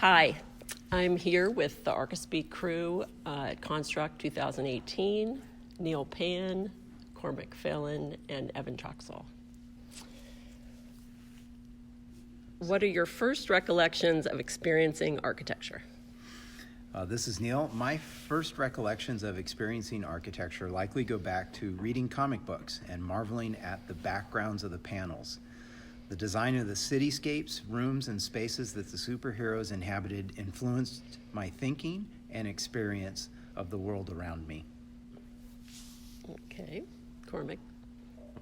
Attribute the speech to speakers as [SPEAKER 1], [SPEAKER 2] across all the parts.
[SPEAKER 1] Hi, I'm here with the Archispeak crew at Construct 2018, Neal Pann, Cormac Phalen, and Evan Troxel. What are your first recollections of experiencing architecture?
[SPEAKER 2] This is Neal. My first recollections of experiencing architecture likely go back to reading comic books and marveling at the backgrounds of the panels. The design of the cityscapes, rooms, and spaces that the superheroes inhabited influenced my thinking and experience of the world around me.
[SPEAKER 1] Okay, Cormac.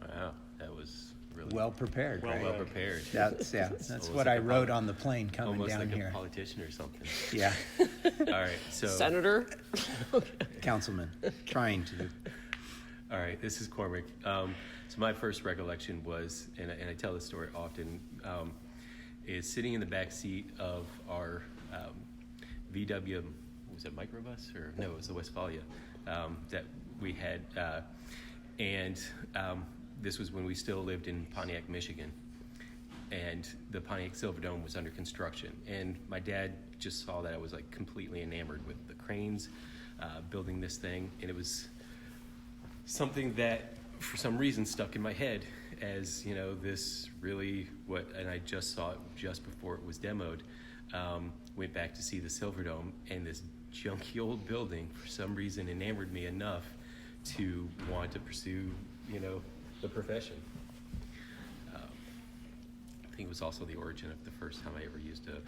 [SPEAKER 3] Wow, that was really
[SPEAKER 2] Well prepared, right?
[SPEAKER 3] well prepared.
[SPEAKER 2] That's what
[SPEAKER 3] like
[SPEAKER 2] I wrote on the plane coming
[SPEAKER 3] Almost
[SPEAKER 2] down
[SPEAKER 3] like
[SPEAKER 2] here.
[SPEAKER 3] a politician or something.
[SPEAKER 2] Yeah,
[SPEAKER 3] All right, so
[SPEAKER 1] Senator?
[SPEAKER 2] councilman, trying to.
[SPEAKER 3] all right, this is Cormac. So my first recollection was, and I tell this story often, is sitting in the back seat of our VW, was it microbus or no? It was the Westphalia that we had, and this was when we still lived in Pontiac, Michigan, and the Pontiac Silverdome was under construction. And my dad just saw that I was like completely enamored with the cranes building this thing, and it was something that for some reason stuck in my head as, you know, this really and I just saw it just before it was demoed. Went back to see the Silverdome, and this junky old building for some reason enamored me enough to want to pursue, you know, the profession. I think it was also the origin of the first time I ever used a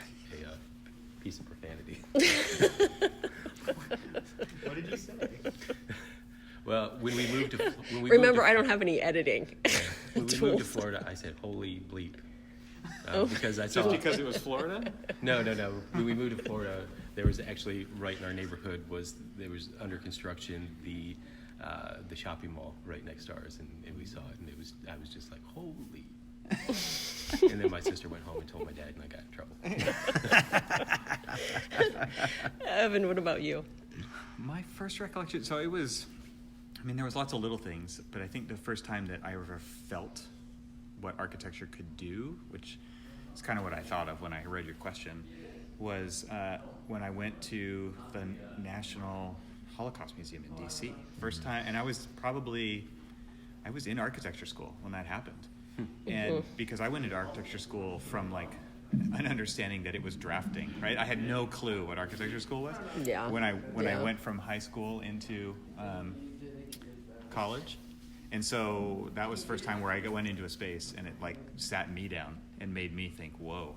[SPEAKER 3] piece of profanity.
[SPEAKER 4] What did you say?
[SPEAKER 3] Well, when we moved to
[SPEAKER 1] Remember, I don't have any editing
[SPEAKER 3] when we moved to
[SPEAKER 1] tools.
[SPEAKER 3] Florida, I said "holy bleep" because I
[SPEAKER 4] Just
[SPEAKER 3] saw.
[SPEAKER 4] because it was Florida?
[SPEAKER 3] No. When we moved to Florida, there was actually right in our neighborhood there was under construction the shopping mall right next to ours, and we saw it, and I was just like, holy. And then my sister went home and told my dad, and I got in trouble.
[SPEAKER 1] Evan, what about you?
[SPEAKER 4] My first recollection, so it was, there was lots of little things, but I think the first time that I ever felt what architecture could do, which is kind of what I thought of when I read your question, was when I went to the National Holocaust Museum in DC. First time, and I was in architecture school when that happened. And because I went into architecture school from like an understanding that it was drafting, right? I had no clue what architecture school was.
[SPEAKER 1] Yeah.
[SPEAKER 4] When I went from high school into college, and so that was the first time where I went into a space and it like sat me down and made me think, "Whoa,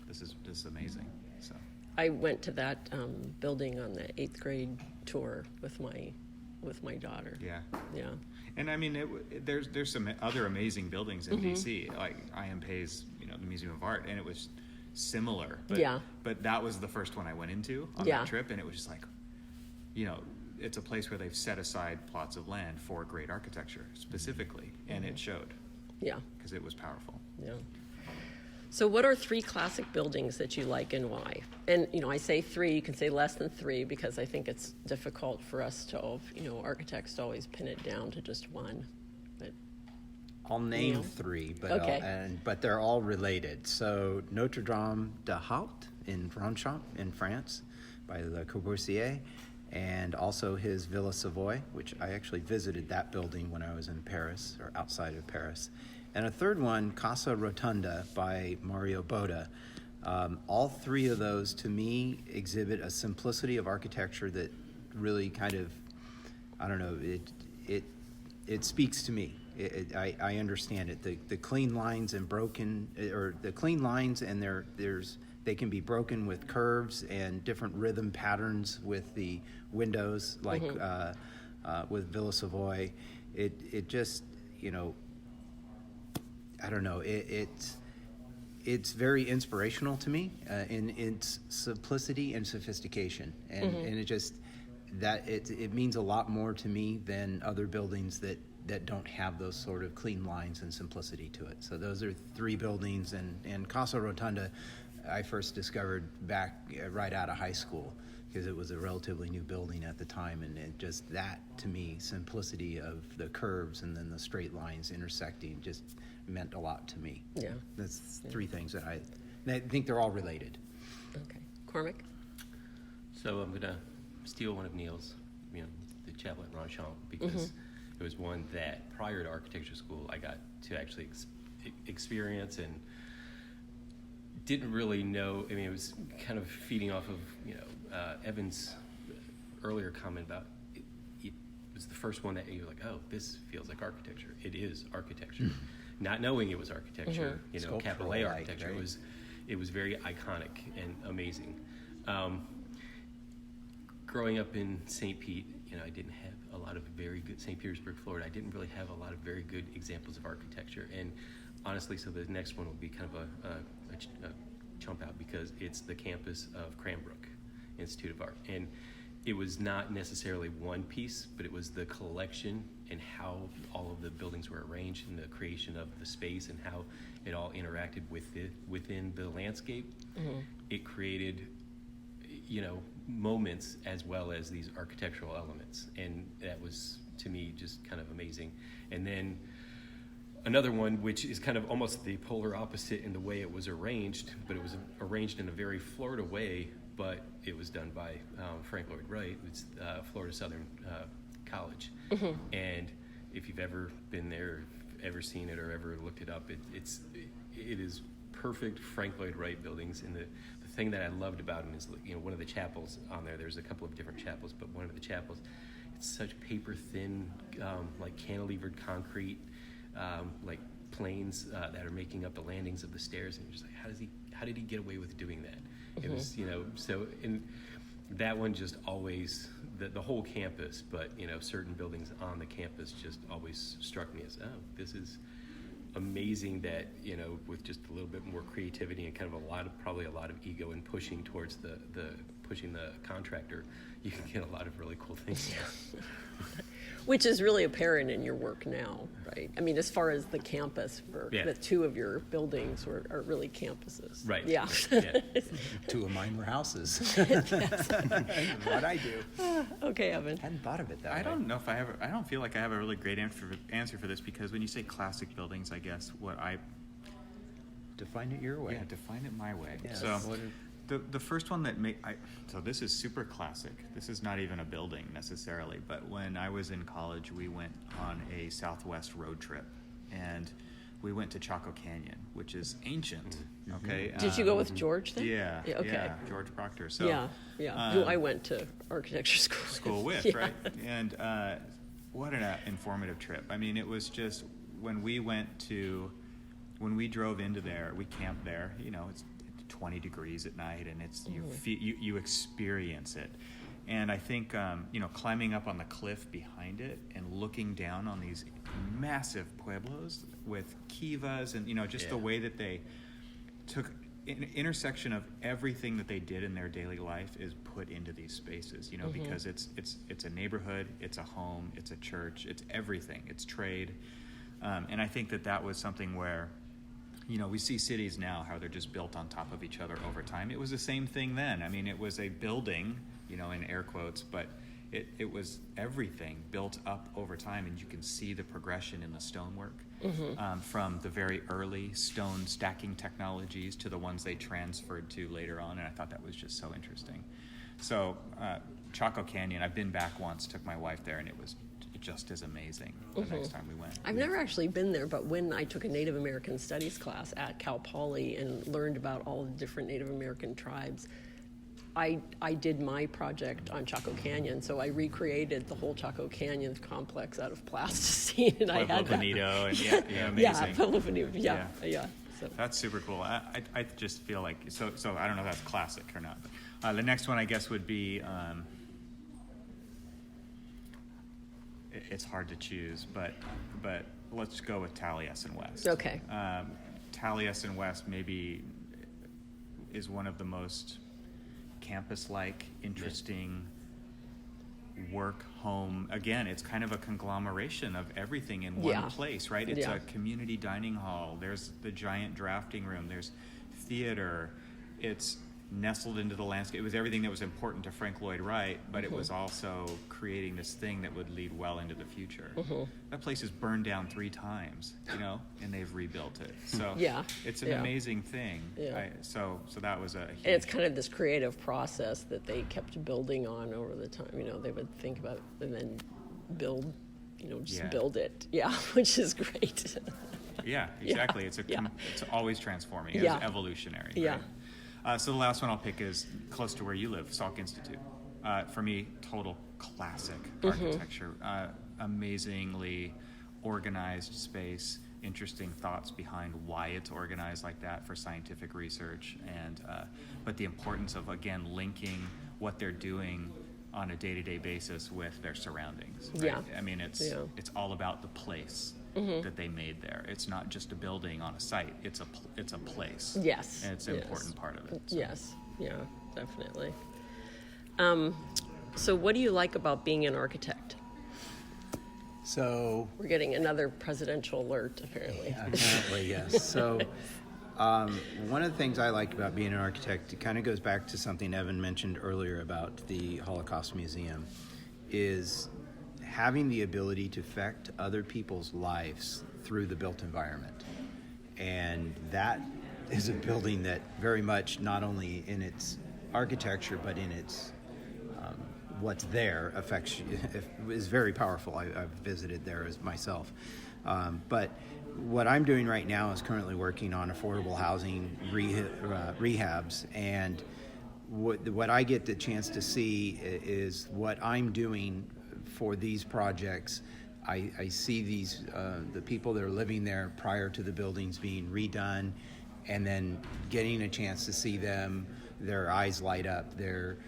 [SPEAKER 4] this is amazing." So
[SPEAKER 1] I went to that building on the 8th grade tour with my daughter.
[SPEAKER 4] yeah.
[SPEAKER 1] Yeah.
[SPEAKER 4] And there's some other amazing buildings in DC, like IMP's, the Museum of Art, and it was similar. But,
[SPEAKER 1] Yeah.
[SPEAKER 4] But that was the first one I went into on
[SPEAKER 1] Yeah.
[SPEAKER 4] that trip, and it was just like, it's a place where they've set aside plots of land for great architecture specifically, and it showed.
[SPEAKER 1] Yeah.
[SPEAKER 4] Because it was powerful.
[SPEAKER 1] Yeah. So what are 3 classic buildings that you like and why? And, I say 3, you can say less than 3 because I think it's difficult for us to, architects to always pin it down to just one. But
[SPEAKER 2] I'll name
[SPEAKER 1] Neal?
[SPEAKER 2] 3, but
[SPEAKER 1] Okay.
[SPEAKER 2] but they're all related. So Notre Dame de Haut in Ronchamp in France by Le Corbusier, and also his Villa Savoy, which I actually visited that building when I was in Paris or outside of Paris. And a third one, Casa Rotunda by Mario Boda. All 3 of those, to me, exhibit a simplicity of architecture that really kind of, I don't know, it speaks to me. I understand it. The clean lines and they can be broken with curves and different rhythm patterns with the windows, like with Villa Savoy. It just, I don't know. It's very inspirational to me in its simplicity and sophistication, and it means a lot more to me than other buildings that don't have those sort of clean lines and simplicity to it. So those are 3 buildings, and Casa Rotunda I first discovered back right out of high school because it was a relatively new building at the time, and it just that to me, simplicity of the curves and then the straight lines intersecting just meant a lot to me.
[SPEAKER 1] Yeah.
[SPEAKER 2] That's 3 things that I think they're all related.
[SPEAKER 1] Okay. Cormac?
[SPEAKER 3] So I'm gonna steal one of Neal's, the chapel at Ronchamp, because it was one that prior to architecture school I got to actually experience and didn't really know. I mean, it was kind of feeding off of Evan's earlier comment about it was the first one that you're like, oh, this feels like architecture. It is architecture. Not knowing it was architecture, capital A architecture. Right? It was very iconic and amazing. Growing up in St. Pete, I didn't have a lot of very good, St. Petersburg, Florida, I didn't really have a lot of very good examples of architecture. And honestly, so the next one will be kind of a chump out, because it's the campus of Cranbrook Institute of Art. And it was not necessarily one piece, but it was the collection and how all of the buildings were arranged and the creation of the space and how it all interacted within the landscape. It created moments as well as these architectural elements, and that was, to me, just kind of amazing. And then another one, which is kind of almost the polar opposite in the way it was arranged, but it was arranged in a very Florida way, but it was done by Frank Lloyd Wright. It's Florida Southern College. And if you've ever been there, ever seen it or ever looked it up, it is perfect Frank Lloyd Wright buildings. And the thing that I loved about them is, one of the chapels on there, there's a couple of different chapels, but one of the chapels, it's such paper thin, like cantilevered concrete, like planes that are making up the landings of the stairs. And you're just like, how did he get away with doing that? It was, so in that one just always, the whole campus, but, certain buildings on the campus just always struck me as, oh, this is amazing that, with just a little bit more creativity and kind of probably a lot of ego and pushing towards pushing the contractor, you can get a lot of really cool things.
[SPEAKER 1] Which is really apparent in your work now, right? I mean, as far as the campus work, the two of your buildings are really campuses.
[SPEAKER 3] Right.
[SPEAKER 1] Yeah.
[SPEAKER 2] Two of mine were houses. What I do.
[SPEAKER 1] Okay, Evan.
[SPEAKER 2] Hadn't thought of it that way.
[SPEAKER 4] I don't feel like I have a really great answer for this, because when you say classic buildings, I guess what I
[SPEAKER 2] Define it your way.
[SPEAKER 4] Yeah, define it my way.
[SPEAKER 2] Yes.
[SPEAKER 4] So the first one that so this is super classic. This is not even a building necessarily, but when I was in college, we went on a Southwest road trip, and we went to Chaco Canyon, which is ancient. Okay.
[SPEAKER 1] Did you go with George then?
[SPEAKER 4] Yeah.
[SPEAKER 1] Okay.
[SPEAKER 4] Yeah, George Proctor. So
[SPEAKER 1] who I went to architecture school with.
[SPEAKER 4] Right? And what an informative trip. I mean, it was just when we drove into there, we camped there. It's 20 degrees at night, and it's you experience it. And I think climbing up on the cliff behind it and looking down on these massive pueblos with kivas, and the way that they took an intersection of everything that they did in their daily life is put into these spaces. Because it's a neighborhood, it's a home, it's a church, it's everything, it's trade, and I think that was something where. We see cities now, how they're just built on top of each other over time. It was the same thing then. I mean, it was a building, in air quotes, but it was everything built up over time, and you can see the progression in the stonework from the very early stone stacking technologies to the ones they transferred to later on, and I thought that was just so interesting. So Chaco Canyon, I've been back once, took my wife there, and it was just as amazing the next time we went.
[SPEAKER 1] I've never actually been there, but when I took a Native American Studies class at Cal Poly and learned about all the different Native American tribes, I did my project on Chaco Canyon, so I recreated the whole Chaco Canyon complex out of plasticine, and I had that.
[SPEAKER 4] Bonito and amazing.
[SPEAKER 1] Pueblo Bonito, yeah. So.
[SPEAKER 4] That's super cool. I just feel like so I don't know if that's classic or not. But, the next one I guess would be. It's hard to choose, but let's go with Taliesin West.
[SPEAKER 1] Okay.
[SPEAKER 4] Taliesin West maybe is one of the most campus-like, interesting work home. Again, it's kind of a conglomeration of everything in one place, right? It's a community dining hall. There's the giant drafting room. There's theater. It's nestled into the landscape. It was everything that was important to Frank Lloyd Wright, but it was also creating this thing that would lead well into the future. That place is burned down 3 times, and they've rebuilt it. So it's an amazing thing. So that was a huge...
[SPEAKER 1] And it's kind of this creative process that they kept building on over the time. They would think about it and then build, build it. Yeah, which is great.
[SPEAKER 4] Yeah, exactly. It's always transforming. It's evolutionary.
[SPEAKER 1] Yeah.
[SPEAKER 4] Right? So the last one I'll pick is close to where you live, Salk Institute. For me, total classic architecture. Amazingly organized space, interesting thoughts behind why it's organized like that for scientific research, and but the importance of, again, linking what they're doing on a day-to-day basis with their surroundings. Right?
[SPEAKER 1] Yeah.
[SPEAKER 4] I mean, it's all about the place that they made there. It's not just a building on a site. It's a place.
[SPEAKER 1] Yes.
[SPEAKER 4] And it's an important part of it. So.
[SPEAKER 1] Yes. Yeah, definitely. So what do you like about being an architect?
[SPEAKER 2] So
[SPEAKER 1] We're getting another presidential alert, apparently.
[SPEAKER 2] apparently, yes. So one of the things I like about being an architect, it kind of goes back to something Evan mentioned earlier about the Holocaust Museum, is having the ability to affect other people's lives through the built environment. And that is a building that very much, not only in its architecture, but in its what's there, affects, is very powerful. I've visited there as myself. But what I'm doing right now is currently working on affordable housing rehabs, and what I get the chance to see is what I'm doing for these projects. I see these the people that are living there prior to the buildings being redone, and then getting a chance to see them, their eyes light up. They're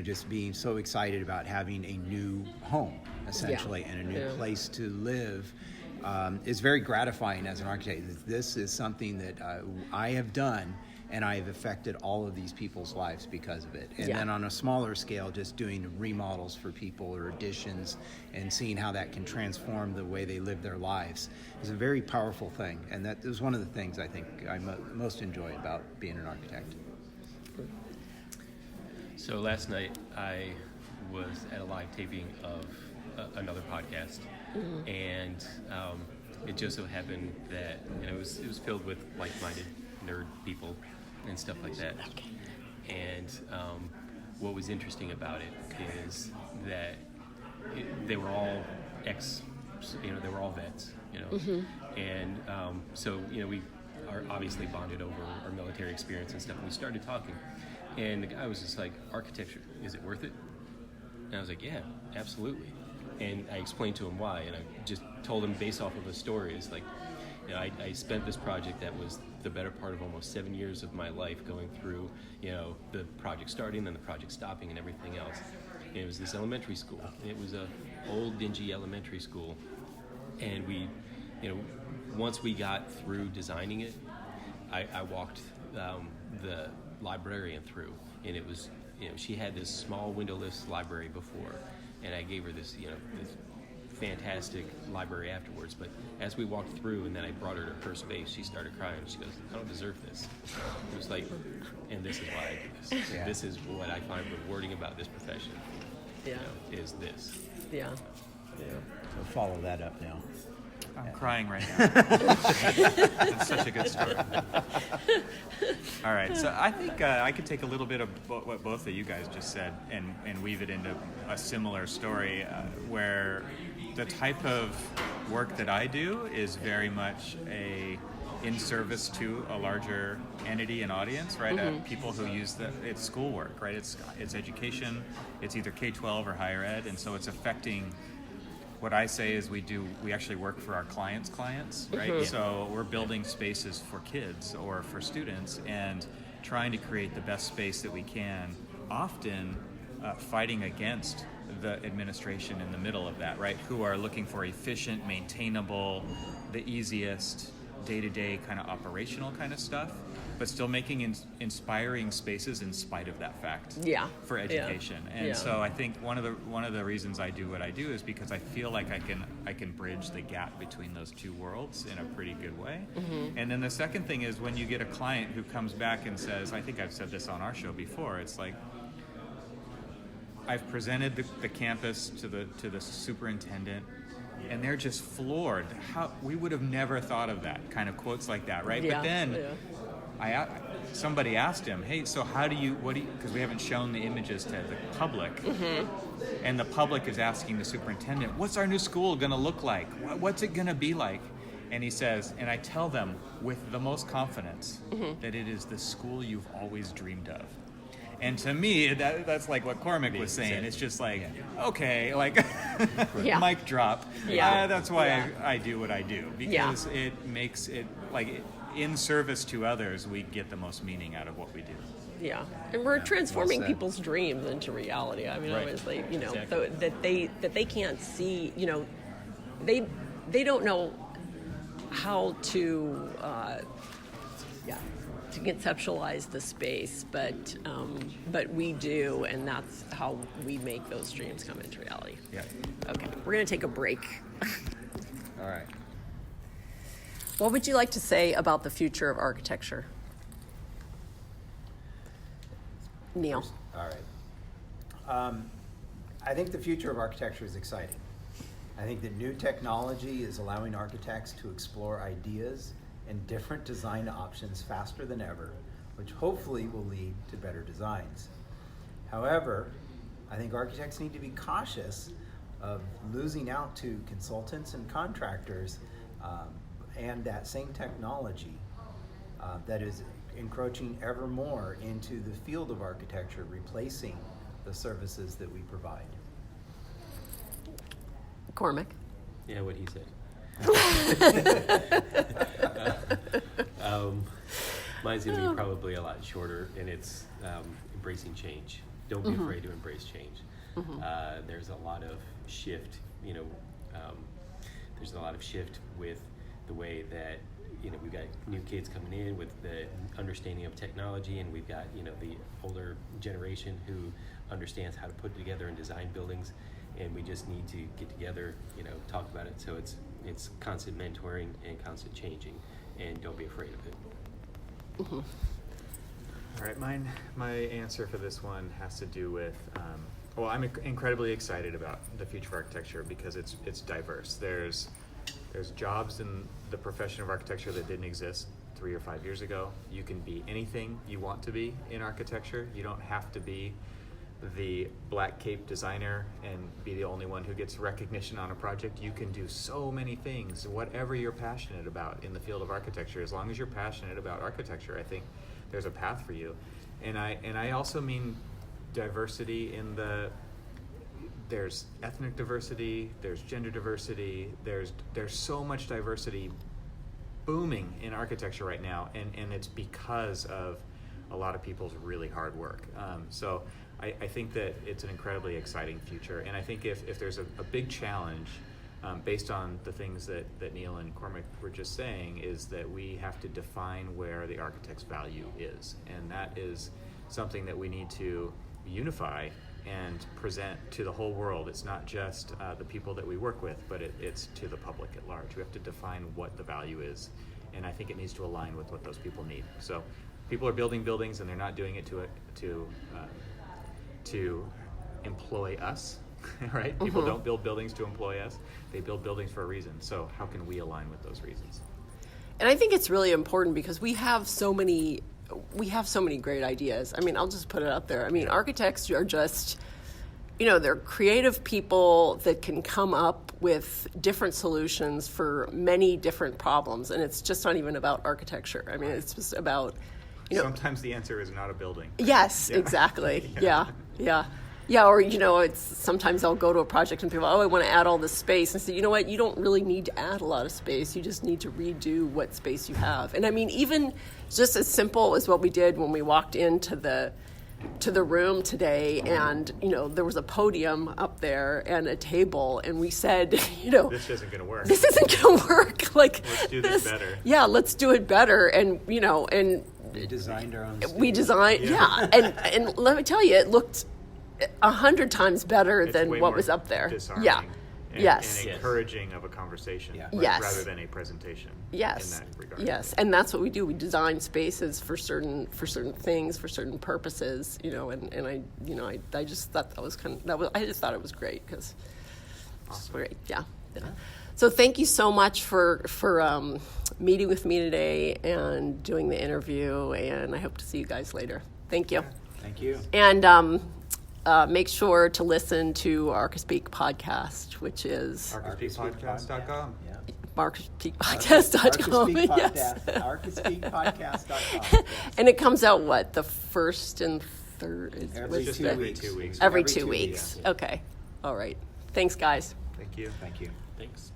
[SPEAKER 2] just being so excited about having a new home, essentially, and a new place to live. Is very gratifying as an architect. This is something that I have done, and I've affected all of these people's lives because of it. And then on a smaller scale, just doing remodels for people or additions and seeing how that can transform the way they live their lives is a very powerful thing. And that is one of the things I think I most enjoy about being an architect.
[SPEAKER 3] So last night I was at a live taping of another podcast, and it just so happened that it was filled with like-minded nerd people and stuff like that. And what was interesting about it is that they were all they were all vets, and so we are obviously bonded over our military experience and stuff. And we started talking, and the guy was just like, "Architecture, is it worth it?" And I was like, "Yeah, absolutely." And I explained to him why, and I just told him based off of a story. It's like, I spent this project that was the better part of almost 7 years of my life going through, the project starting and the project stopping and everything else. And it was this elementary school. It was a old, dingy elementary school. And we, once we got through designing it, I walked the librarian through, and it was, she had this small windowless library before, and I gave her this, this fantastic library afterwards. But as we walked through, and then I brought her to her space, she started crying. She goes, "I don't deserve this." It was like, and this is why I do this.
[SPEAKER 2] Yeah.
[SPEAKER 3] This is what I find rewarding about this profession. Is this.
[SPEAKER 1] Yeah.
[SPEAKER 2] So follow that up now.
[SPEAKER 4] I'm crying right now. It's such a good story. All right, so I think I could take a little bit of what both of you guys just said and weave it into a similar story where the type of work that I do is very much in service to a larger entity and audience, right? People who use it's schoolwork, right? It's education. It's either K-12 or higher ed, and so it's affecting. What I say is we actually work for our clients' right? So we're building spaces for kids or for students and trying to create the best space that we can, often fighting against the administration in the middle of that, right? Who are looking for efficient, maintainable, the easiest, day-to-day kind of operational kind of stuff. but still making inspiring spaces in spite of that fact.
[SPEAKER 1] Yeah.
[SPEAKER 4] For education.
[SPEAKER 1] Yeah.
[SPEAKER 4] And
[SPEAKER 1] Yeah.
[SPEAKER 4] so I think one of the reasons I do what I do is because I feel like I can bridge the gap between those two worlds in a pretty good way. And then the second thing is when you get a client who comes back and says, I think I've said this on our show before, it's like, I've presented the campus to the superintendent, and they're just floored. How we would have never thought of that, kind of quotes like that, right?
[SPEAKER 1] Yeah,
[SPEAKER 4] But then
[SPEAKER 1] yeah.
[SPEAKER 4] somebody asked him, hey, so because we haven't shown the images to the public, and the public is asking the superintendent, what's our new school going to look like? What's it going to be like? And he says, and I tell them with the most confidence that it is the school you've always dreamed of. And to me, that's like what Cormac was saying. It's just like, okay, like,
[SPEAKER 1] Yeah.
[SPEAKER 4] mic drop.
[SPEAKER 1] Yeah.
[SPEAKER 4] That's why
[SPEAKER 1] Yeah.
[SPEAKER 4] I do what I do. Because it makes it, like, in service to others, we get the most meaning out of what we do.
[SPEAKER 1] Yeah, and we're transforming
[SPEAKER 2] said.
[SPEAKER 1] people's dreams into reality. I mean,
[SPEAKER 4] Right.
[SPEAKER 1] obviously,
[SPEAKER 3] Exactly.
[SPEAKER 1] so that they can't see, they don't know how to to conceptualize the space, but we do, and that's how we make those dreams come into reality.
[SPEAKER 4] Yeah.
[SPEAKER 1] Okay, we're gonna take a break.
[SPEAKER 2] All right.
[SPEAKER 1] What would you like to say about the future of architecture, Neal?
[SPEAKER 2] All right. I think the future of architecture is exciting. I think that new technology is allowing architects to explore ideas and different design options faster than ever, which hopefully will lead to better designs. However, I think architects need to be cautious of losing out to consultants and contractors and that same technology that is encroaching ever more into the field of architecture, replacing the services that we provide.
[SPEAKER 1] Cormac?
[SPEAKER 3] Yeah, what he said. Mine's going to be probably a lot shorter, and it's embracing change. Don't be afraid to embrace change. There's a lot of shift, there's a lot of shift with the way that, we've got new kids coming in with the understanding of technology, and we've got, the older generation who understands how to put together and design buildings, and we just need to get together, talk about it. So it's constant mentoring and constant changing, and don't be afraid of it.
[SPEAKER 4] All right, my answer for this one has to do with, I'm incredibly excited about the future of architecture because it's diverse. There's jobs in the profession of architecture that didn't exist 3 or 5 years ago. You can be anything you want to be in architecture. You don't have to be the black cape designer and be the only one who gets recognition on a project. You can do so many things, whatever you're passionate about in the field of architecture. As long as you're passionate about architecture, I think there's a path for you. And I also mean diversity in there's ethnic diversity, there's gender diversity, there's so much diversity booming in architecture right now, and it's because of a lot of people's really hard work. So I think that it's an incredibly exciting future, and I think if there's a big challenge based on the things that Neal and Cormac were just saying, is that we have to define where the architect's value is, and that is something that we need to unify and present to the whole world. It's not just the people that we work with, but it's to the public at large. We have to define what the value is, and I think it needs to align with what those people need. So people are building buildings, and they're not doing it to employ us, right? People don't build buildings to employ us. They build buildings for a reason. So how can we align with those reasons?
[SPEAKER 1] And I think it's really important because we have so many great ideas. I mean, I'll just put it out there. I mean, architects are just, they're creative people that can come up with different solutions for many different problems. And it's just not even about architecture. I mean, it's just about,
[SPEAKER 4] Sometimes the answer is not a building.
[SPEAKER 1] Yes,
[SPEAKER 4] Yeah.
[SPEAKER 1] exactly. Yeah, or, it's sometimes I'll go to a project and people, I want to add all this space. And say, you know what, you don't really need to add a lot of space. You just need to redo what space you have. And I mean, even just as simple as what we did when we walked into the room today, and, there was a podium up there and a table, and we said,
[SPEAKER 4] This isn't going to work.
[SPEAKER 1] This isn't going to work. Like,
[SPEAKER 4] Let's do this better.
[SPEAKER 1] Yeah, let's do it better. And, and
[SPEAKER 2] We designed our own.
[SPEAKER 1] We designed, yeah. And let me tell you, it looked 100 times better
[SPEAKER 5] It's
[SPEAKER 1] than
[SPEAKER 5] way
[SPEAKER 1] what
[SPEAKER 5] more
[SPEAKER 1] was up there.
[SPEAKER 5] disarming
[SPEAKER 1] Yeah.
[SPEAKER 5] and,
[SPEAKER 1] Yes.
[SPEAKER 5] and encouraging of a conversation,
[SPEAKER 2] Yeah.
[SPEAKER 1] Yes.
[SPEAKER 5] rather than a presentation.
[SPEAKER 1] Yes.
[SPEAKER 5] In that regard.
[SPEAKER 1] Yes. And that's what we do. We design spaces for certain things, for certain purposes, you know, and I just thought that was I just thought it was great because it's great. Yeah. So thank you so much for meeting with me today and doing the interview, and I hope to see you guys later. Thank you.
[SPEAKER 2] Thank you.
[SPEAKER 1] And make sure to listen to Archispeak podcast, which is
[SPEAKER 5] Archispeakpodcast.com.
[SPEAKER 2] Yeah.
[SPEAKER 1] archispeakpodcast.com. Yes.
[SPEAKER 2] Archispeakpodcast.com.
[SPEAKER 1] And it comes out what, the first and third?
[SPEAKER 2] Every
[SPEAKER 5] Just
[SPEAKER 2] 2
[SPEAKER 5] every
[SPEAKER 2] weeks.
[SPEAKER 5] 2 weeks.
[SPEAKER 1] Every
[SPEAKER 2] every
[SPEAKER 1] 2
[SPEAKER 2] 2
[SPEAKER 1] weeks.
[SPEAKER 2] weeks.
[SPEAKER 1] Okay. All right. Thanks, guys.
[SPEAKER 5] Thank you.
[SPEAKER 2] Thank you.
[SPEAKER 3] Thanks.